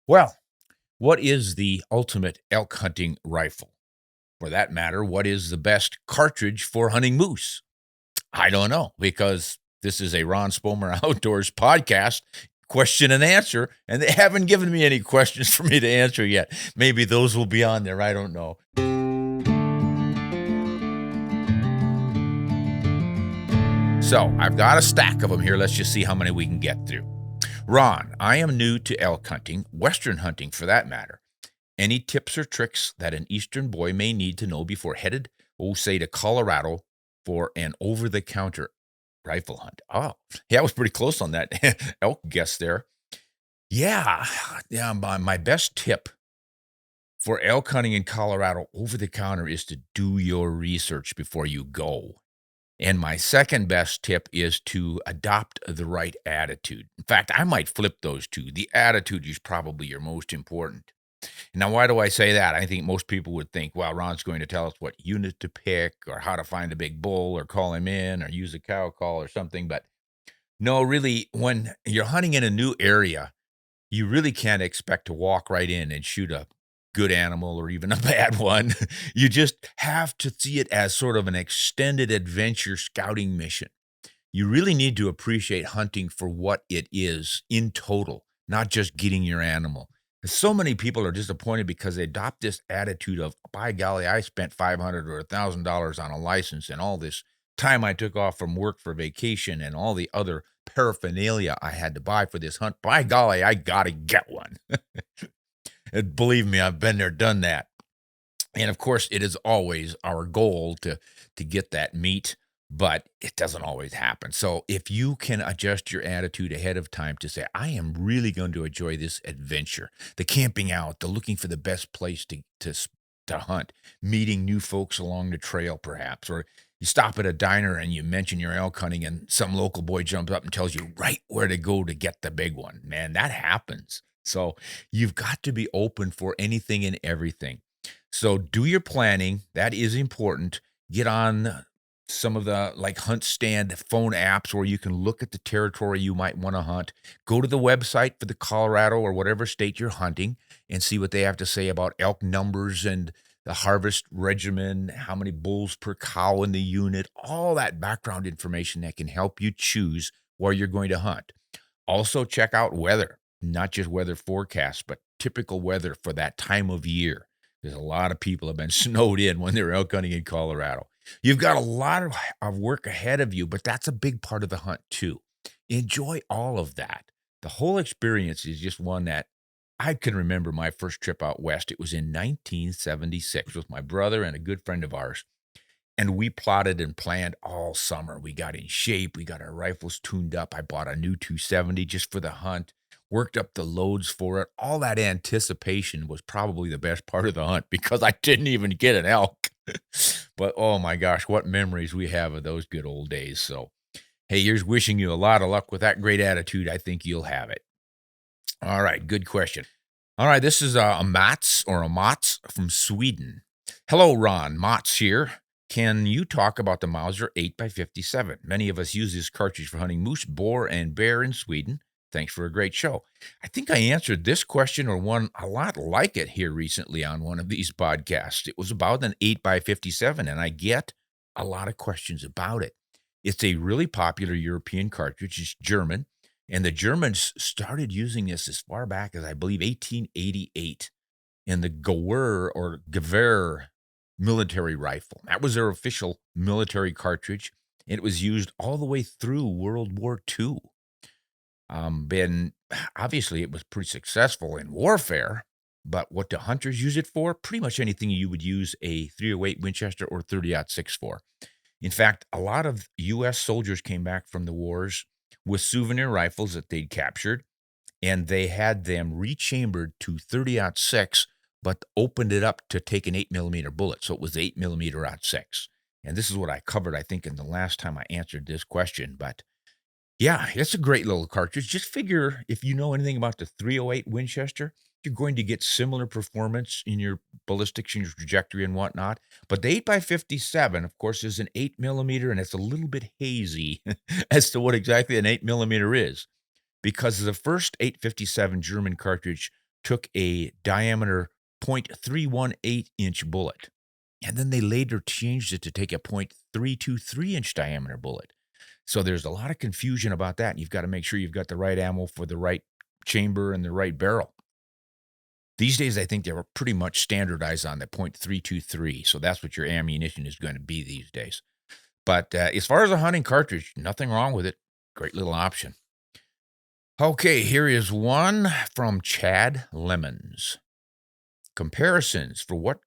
Well, what is the ultimate elk hunting rifle? For that matter, what is the best cartridge for hunting moose? I don't know because this is a Ron Spomer Outdoors podcast, question and answer, and they haven't given me any questions for me to answer yet. Maybe those will be on there. I don't know. So I've got a stack of them here. Let's just see how many we can get through. Ron, I am new to elk hunting, Western hunting for that matter. Any tips or tricks that an Eastern boy may need to know before headed, say, to Colorado for an over-the-counter rifle hunt? Oh, yeah, I was pretty close on that elk guess there. Yeah, my best tip for elk hunting in Colorado over the counter is to do your research before you go. And my second best tip is to adopt the right attitude. In fact, I might flip those two. The attitude is probably your most important. Now, why do I say that? I think most people would think, well, Ron's going to tell us what unit to pick or how to find a big bull or call him in or use a cow call or something. But no, really, when you're hunting in a new area, you really can't expect to walk right in and shoot a good animal or even a bad one. You just have to see it as sort of an extended adventure scouting mission. You really need to appreciate hunting for what it is in total, not just getting your animal. So many people are disappointed because they adopt this attitude of, by golly, I spent $500 or $1,000 on a license and all this time I took off from work for vacation and all the other paraphernalia I had to buy for this hunt. By golly, I got to get one. And believe me, I've been there, done that. And of course, it is always our goal to get that meat, but it doesn't always happen. So if you can adjust your attitude ahead of time to say, I am really going to enjoy this adventure, the camping out, the looking for the best place to hunt, meeting new folks along the trail, perhaps, or you stop at a diner and you mention your elk hunting, and some local boy jumps up and tells you right where to go to get the big one. Man, that happens. So you've got to be open for anything and everything. So do your planning. That is important. Get on some of the like hunt stand phone apps where you can look at the territory you might want to hunt. Go to the website for the Colorado or whatever state you're hunting and see what they have to say about elk numbers and the harvest regimen, how many bulls per cow in the unit, all that background information that can help you choose where you're going to hunt. Also check out weather, not just weather forecasts, but typical weather for that time of year. There's a lot of people have been snowed in when they're elk hunting in Colorado. You've got a lot of work ahead of you, but that's a big part of the hunt too. Enjoy all of that. The whole experience is just one that I can remember my first trip out west. It was in 1976 with my brother and a good friend of ours. And we plotted and planned all summer. We got in shape. We got our rifles tuned up. I bought a new 270 just for the hunt, worked up the loads for it. All that anticipation was probably the best part of the hunt because I didn't even get an elk. But oh my gosh, what memories we have of those good old days. So, hey, here's wishing you a lot of luck with that great attitude. I think you'll have it. All right, good question. All right, this is a Mats or a Mats from Sweden. Hello, Ron. Mats here. Can you talk about the Moser 8x57? Many of us use this cartridge for hunting moose, boar, and bear in Sweden. Thanks for a great show. I think I answered this question or one a lot like it here recently on one of these podcasts. It was about an 8x57, and I get a lot of questions about it. It's a really popular European cartridge. It's German, and the Germans started using this as far back as, I believe, 1888 in the Gewehr military rifle. That was their official military cartridge. It was used all the way through World War II. And obviously, it was pretty successful in warfare. But what do hunters use it for? Pretty much anything you would use a 308 Winchester or 30-06 for. In fact, a lot of U.S. soldiers came back from the wars with souvenir rifles that they'd captured, and they had them rechambered to 30-06, but opened it up to take an 8mm bullet. So it was 8mm .6. And this is what I covered, I think, in the last time I answered this question. But yeah, it's a great little cartridge. Just figure if you know anything about the 308 Winchester, you're going to get similar performance in your ballistics and your trajectory and whatnot. But the 8x57, of course, is an 8mm, and it's a little bit hazy as to what exactly an 8mm is, because the first 857 German cartridge took a diameter .318-inch bullet, and then they later changed it to take a .323-inch diameter bullet. So there's a lot of confusion about that. You've got to make sure you've got the right ammo for the right chamber and the right barrel. These days, I think they were pretty much standardized on the .323, so that's what your ammunition is going to be these days. But as far as a hunting cartridge, nothing wrong with it. Great little option. Okay, here is one from Chad Lemons. Comparisons for what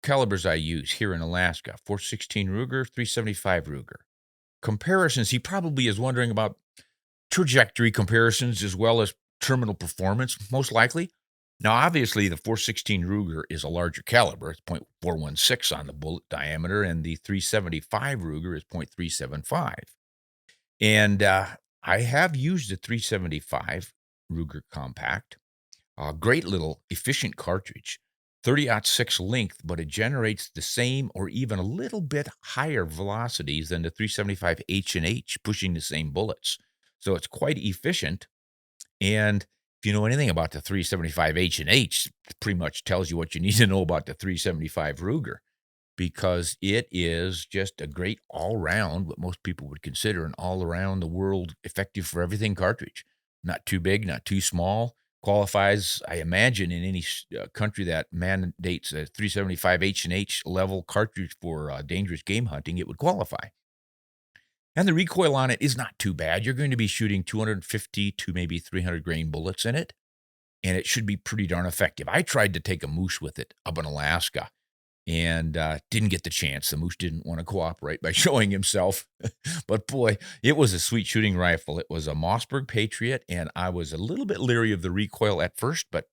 calibers I use here in Alaska. 416 Ruger, 375 Ruger. Comparisons, he probably is wondering about trajectory comparisons as well as terminal performance, most likely. Now, obviously, the 416 Ruger is a larger caliber. It's .416 on the bullet diameter, and the 375 Ruger is .375. And I have used the 375 Ruger Compact. A great little efficient cartridge. 30-06 length, but it generates the same or even a little bit higher velocities than the 375 H&H, pushing the same bullets. So it's quite efficient. And if you know anything about the 375 H&H, it pretty much tells you what you need to know about the 375 Ruger, because it is just a great all-round, what most people would consider an all-around the world effective for everything cartridge. Not too big, not too small. Qualifies, I imagine, in any country that mandates a 375 H&H level cartridge for dangerous game hunting, it would qualify. And the recoil on it is not too bad. You're going to be shooting 250 to maybe 300 grain bullets in it, and it should be pretty darn effective. I tried to take a moose with it up in Alaska and didn't get the chance. The moose didn't want to cooperate by showing himself. But boy, it was a sweet shooting rifle. It was a Mossberg Patriot, and I was a little bit leery of the recoil at first, but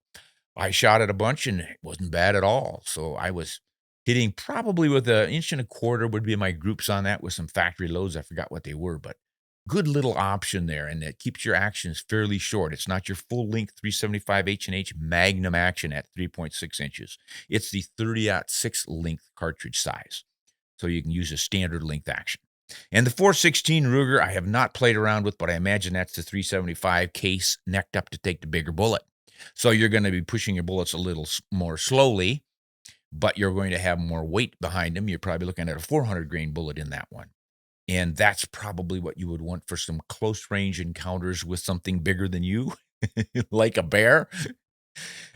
I shot it a bunch, and it wasn't bad at all. So I was hitting probably with 1.25 inches would be my groups on that with some factory loads. I forgot what they were, but good little option there, and it keeps your actions fairly short. It's not your full-length 375 H&H Magnum action at 3.6 inches. It's the 30-06 length cartridge size, so you can use a standard length action. And the 416 Ruger I have not played around with, but I imagine that's the 375 case necked up to take the bigger bullet. So you're going to be pushing your bullets a little more slowly, but you're going to have more weight behind them. You're probably looking at a 400 grain bullet in that one. And that's probably what you would want for some close range encounters with something bigger than you, like a bear.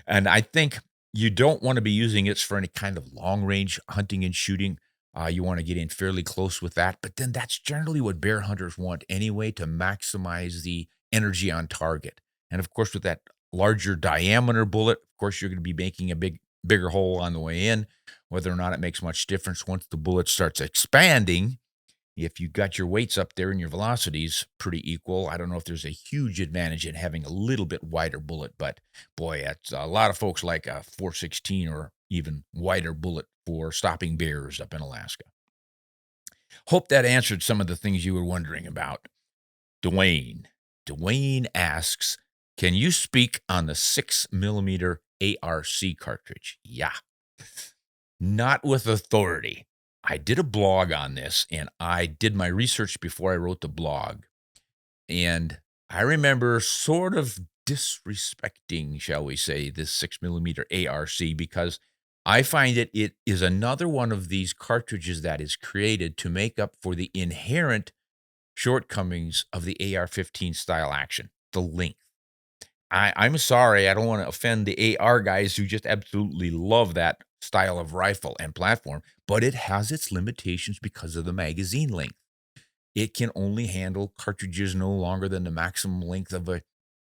And I think you don't want to be using it for any kind of long range hunting and shooting. You want to get in fairly close with that. But then that's generally what bear hunters want anyway, to maximize the energy on target. And of course, with that larger diameter bullet, of course, you're going to be making a bigger hole on the way in. Whether or not it makes much difference once the bullet starts expanding, if you got your weights up there and your velocities pretty equal, I don't know if there's a huge advantage in having a little bit wider bullet, but boy, it's a lot of folks like a 416 or even wider bullet for stopping bears up in Alaska. Hope that answered some of the things you were wondering about. Dwayne asks, can you speak on the 6mm ARC cartridge? Yeah. Not with authority. I did a blog on this, and I did my research before I wrote the blog. And I remember sort of disrespecting, shall we say, this 6mm ARC, because I find it is another one of these cartridges that is created to make up for the inherent shortcomings of the AR-15 style action, the length. I'm sorry, I don't want to offend the AR guys who just absolutely love that style of rifle and platform, but it has its limitations because of the magazine length. It can only handle cartridges no longer than the maximum length of a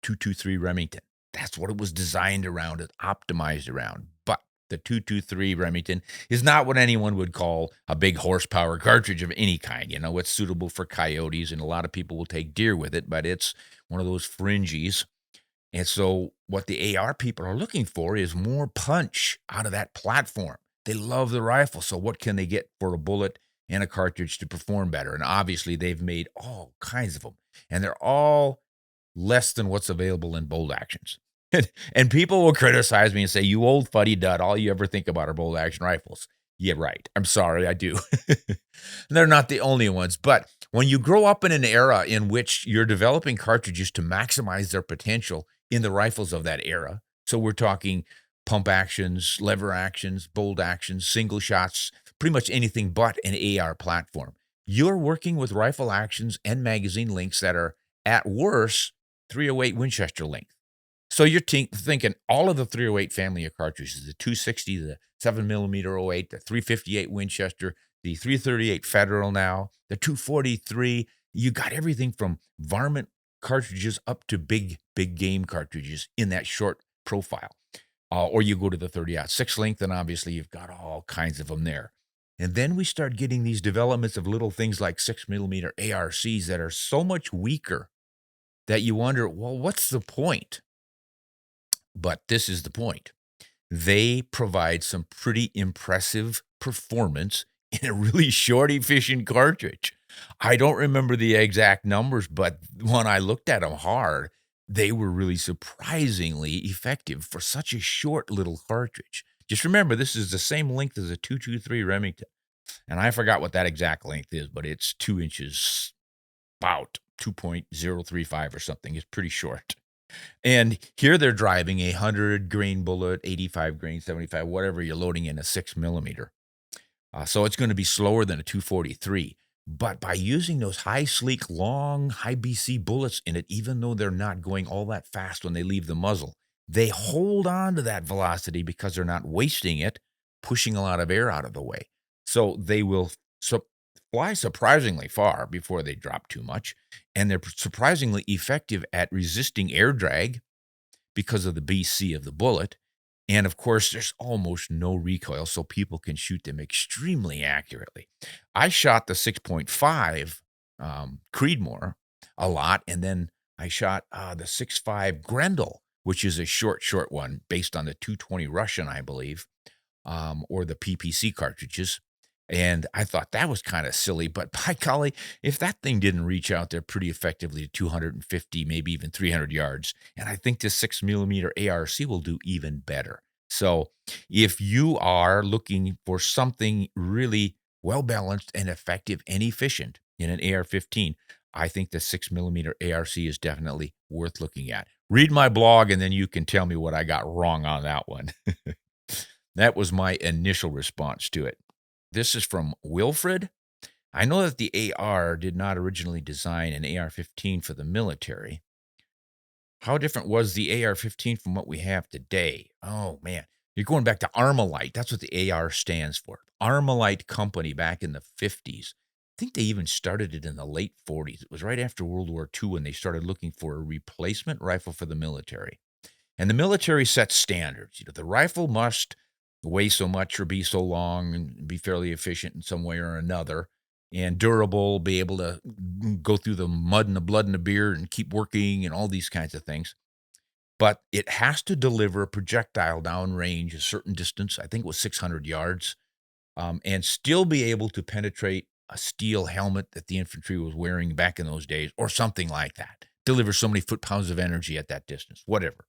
223 Remington. That's what it was designed around, it optimized around. But the 223 Remington is not what anyone would call a big horsepower cartridge of any kind. You know, it's suitable for coyotes, and a lot of people will take deer with it, but it's one of those fringies. And so what the AR people are looking for is more punch out of that platform. They love the rifle. So what can they get for a bullet and a cartridge to perform better? And obviously they've made all kinds of them, and they're all less than what's available in bolt actions. And people will criticize me and say, you old fuddy dud, all you ever think about are bolt action rifles. Yeah, right. I'm sorry, I do. They're not the only ones. But when you grow up in an era in which you're developing cartridges to maximize their potential in the rifles of that era, So we're talking pump actions, lever actions, bolt actions, single shots, pretty much anything but an AR platform. You're working with rifle actions and magazine lengths that are, at worst, 308 Winchester length. So you're thinking all of the 308 family of cartridges, the 260, the 7mm '08, the 358 Winchester, the 338 Federal now, the 243. You got everything from varmint cartridges up to big game cartridges in that short profile. Or you go to the 30-06 length, and obviously you've got all kinds of them there. And then we start getting these developments of little things like 6mm ARCs that are so much weaker that you wonder, well, what's the point? But this is the point. They provide some pretty impressive performance in a really short, efficient cartridge. I don't remember the exact numbers, but when I looked at them hard, they were really surprisingly effective for such a short little cartridge. Just remember, this is the same length as a 223 Remington. And I forgot what that exact length is, but it's 2 inches, about 2.035 or something. It's pretty short. And here they're driving a 100 grain bullet, 85 grain, 75, whatever you're loading in a 6mm. So it's going to be slower than a 243. But by using those high, sleek, long, high BC bullets in it, even though they're not going all that fast when they leave the muzzle, they hold on to that velocity because they're not wasting it, pushing a lot of air out of the way. So they will fly surprisingly far before they drop too much. And they're surprisingly effective at resisting air drag because of the BC of the bullet. And of course, there's almost no recoil, so people can shoot them extremely accurately. I shot the 6.5 Creedmoor a lot, and then I shot the 6.5 Grendel, which is a short one based on the 220 Russian, I believe, or the PPC cartridges. And I thought that was kind of silly, but by golly, if that thing didn't reach out there pretty effectively to 250, maybe even 300 yards, and I think this 6mm ARC will do even better. So if you are looking for something really well balanced and effective and efficient in an AR-15, I think the 6mm ARC is definitely worth looking at. Read my blog, and then you can tell me what I got wrong on that one. That was my initial response to it. This is from Wilfred. I know that the AR did not originally design an AR-15 for the military. How different was the AR-15 from what we have today? Oh, man. You're going back to Armalite. That's what the AR stands for. Armalite Company back in the 50s. I think they even started it in the late 40s. It was right after World War II when they started looking for a replacement rifle for the military. And the military sets standards. The rifle must weigh so much or be so long and be fairly efficient in some way or another, and durable, be able to go through the mud and the blood and the beer and keep working and all these kinds of things. But it has to deliver a projectile downrange a certain distance, I think it was 600 yards, and still be able to penetrate a steel helmet that the infantry was wearing back in those days, or something like that. Deliver so many foot-pounds of energy at that distance, whatever.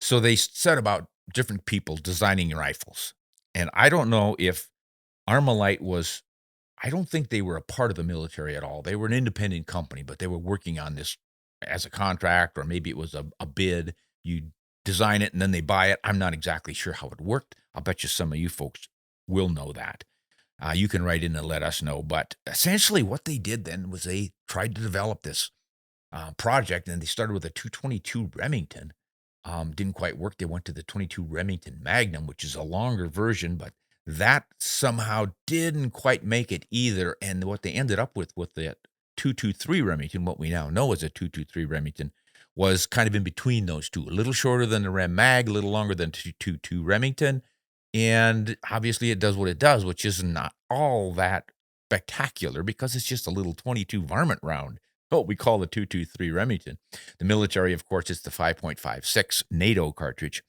So they set about different people designing rifles. And I don't know if Armalite was, I don't think they were a part of the military at all. They were an independent company, but they were working on this as a contract, or maybe it was a bid. You design it and then they buy it. I'm not exactly sure how it worked. I'll bet you some of you folks will know that. You can write in and let us know. But essentially, what they did then was they tried to develop this project, and they started with a 222 Remington. Didn't quite work. They went to the 22 Remington Magnum, which is a longer version, but that somehow didn't quite make it either. And what they ended up with the 223 Remington, what we now know as a 223 Remington, was kind of in between those two. A little shorter than the Rem Mag, a little longer than 222 Remington. And obviously it does what it does, which is not all that spectacular because it's just a little 22 varmint round. What we call the 223 Remington. The military, of course, is the 5.56 NATO cartridge,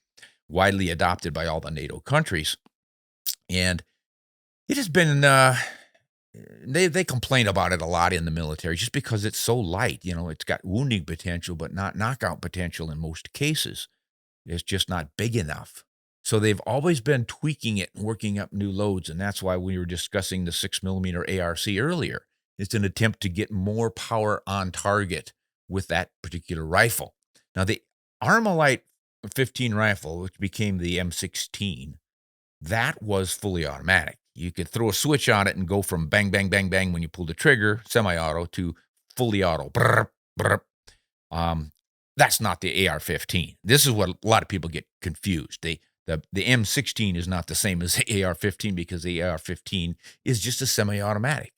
widely adopted by all the NATO countries. And it has been, they complain about it a lot in the military just because it's so light. It's got wounding potential, but not knockout potential in most cases. It's just not big enough. So they've always been tweaking it and working up new loads. And that's why we were discussing the 6mm ARC earlier. It's an attempt to get more power on target with that particular rifle. Now, the Armalite 15 rifle, which became the M16, that was fully automatic. You could throw a switch on it and go from bang, bang, bang, bang when you pull the trigger, semi-auto, to fully auto. Brr, brr. Um, that's not the AR-15. This is what a lot of people get confused. The M16 is not the same as the AR-15 because the AR-15 is just a semi-automatic,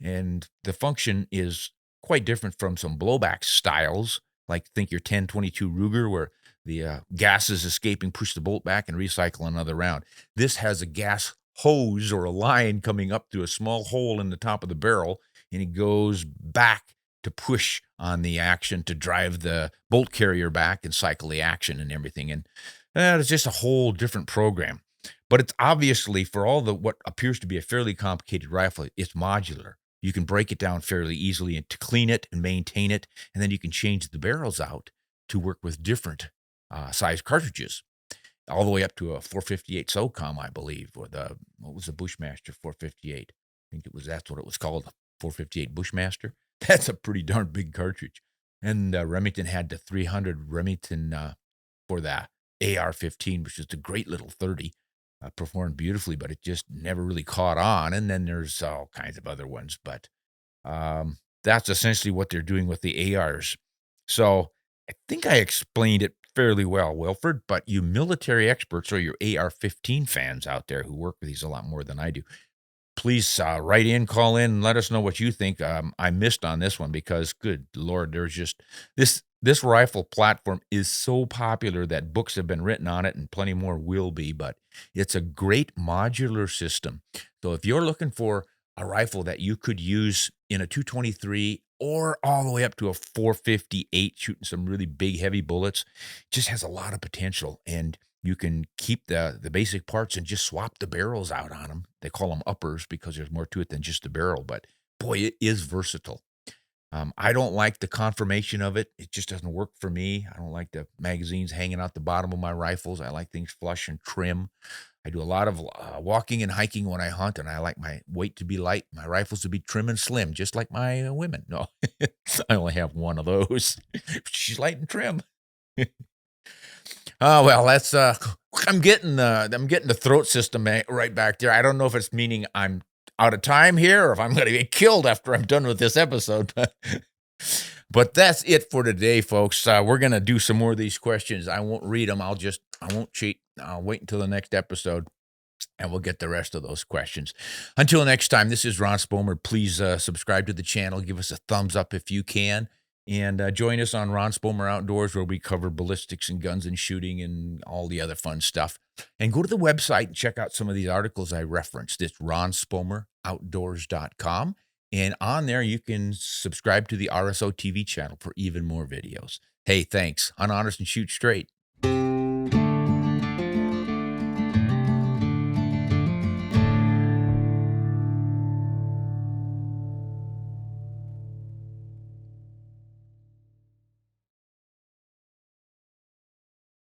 and the function is quite different from some blowback styles, like think your 10-22 Ruger where the gas is escaping, push the bolt back, and recycle another round. This has a gas hose or a line coming up through a small hole in the top of the barrel, and it goes back to push on the action to drive the bolt carrier back and cycle the action and everything. And it's just a whole different program. But it's obviously for all the what appears to be a fairly complicated rifle, it's modular. You can break it down fairly easily and to clean it and maintain it, and then you can change the barrels out to work with different size cartridges, all the way up to a 458 SOCOM, I believe, or what was the Bushmaster 458? I think that's what it was called, 458 Bushmaster. That's a pretty darn big cartridge. And Remington had the 300 Remington for the AR-15, which is a great little 30. Performed beautifully, but it just never really caught on. And then there's all kinds of other ones, but that's essentially what they're doing with the ARs. So I think I explained it fairly well, Wilford, but you military experts or your AR-15 fans out there who work with these a lot more than I do, please write in, call in, and let us know what you think. I missed on this one because, good Lord, there's just this rifle platform is so popular that books have been written on it, and plenty more will be. But it's a great modular system. So if you're looking for a rifle that you could use in a 223 or all the way up to a 458, shooting some really big, heavy bullets, it just has a lot of potential. And you can keep the basic parts and just swap the barrels out on them. They call them uppers because there's more to it than just the barrel, but boy, it is versatile. I don't like the conformation of it. It just doesn't work for me. I don't like the magazines hanging out the bottom of my rifles. I like things flush and trim. I do a lot of walking and hiking when I hunt, and I like my weight to be light, my rifles to be trim and slim, just like my women. No, I only have one of those. She's light and trim. Oh, well, that's, I'm getting the throat system right back there. I don't know if it's meaning I'm out of time here or if I'm gonna get killed after I'm done with this episode, but that's it for today, folks. We're gonna do some more of these questions. I won't read them. I won't cheat. I'll wait until the next episode, and we'll get the rest of those questions. Until next time, this is Ron Spomer. Please subscribe to the channel. Give us a thumbs up if you can. And join us on Ron Spomer Outdoors, where we cover ballistics and guns and shooting and all the other fun stuff. And go to the website and check out some of these articles I referenced. It's ronspomeroutdoors.com. And on there, you can subscribe to the RSO TV channel for even more videos. Hey, thanks. Hunt honest and shoot straight.